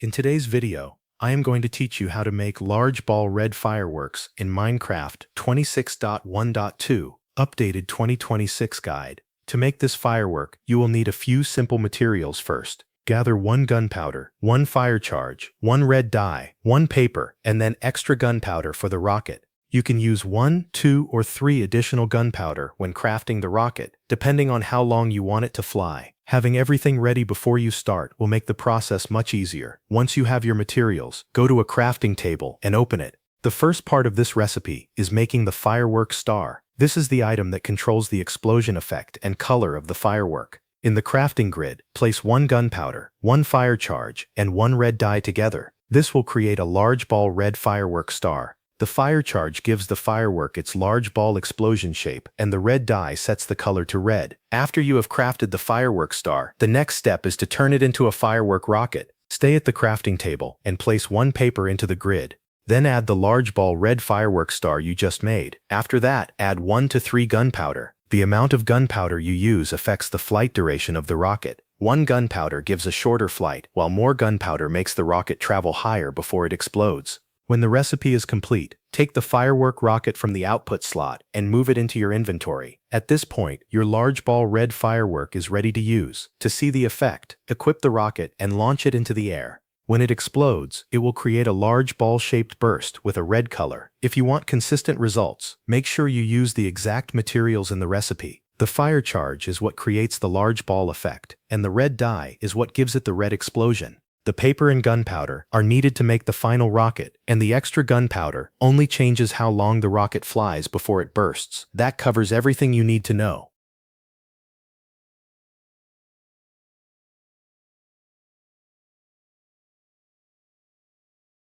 In today's video, I am going to teach you how to make large ball red fireworks in Minecraft 26.1.2 Updated 2026 Guide. To make this firework, you will need a few simple materials first. Gather 1 gunpowder, 1 fire charge, 1 red dye, 1 paper, and then extra gunpowder for the rocket. You can use 1, 2, or 3 additional gunpowder when crafting the rocket, depending on how long you want it to fly. Having everything ready before you start will make the process much easier. Once you have your materials, go to a crafting table and open it. The first part of this recipe is making the firework star. This is the item that controls the explosion effect and color of the firework. In the crafting grid, place 1 gunpowder, 1 fire charge, and 1 red dye together. This will create a large ball red firework star. The fire charge gives the firework its large ball explosion shape, and the red dye sets the color to red. After you have crafted the firework star, the next step is to turn it into a firework rocket. Stay at the crafting table and place 1 paper into the grid. Then add the large ball red firework star you just made. After that, add 1 to 3 gunpowder. The amount of gunpowder you use affects the flight duration of the rocket. 1 gunpowder gives a shorter flight, while more gunpowder makes the rocket travel higher before it explodes. When the recipe is complete, take the firework rocket from the output slot and move it into your inventory. At this point, your large ball red firework is ready to use. To see the effect, equip the rocket and launch it into the air. When it explodes, it will create a large ball-shaped burst with a red color. If you want consistent results, make sure you use the exact materials in the recipe. The fire charge is what creates the large ball effect, and the red dye is what gives it the red explosion. The paper and gunpowder are needed to make the final rocket, and the extra gunpowder only changes how long the rocket flies before it bursts. That covers everything you need to know.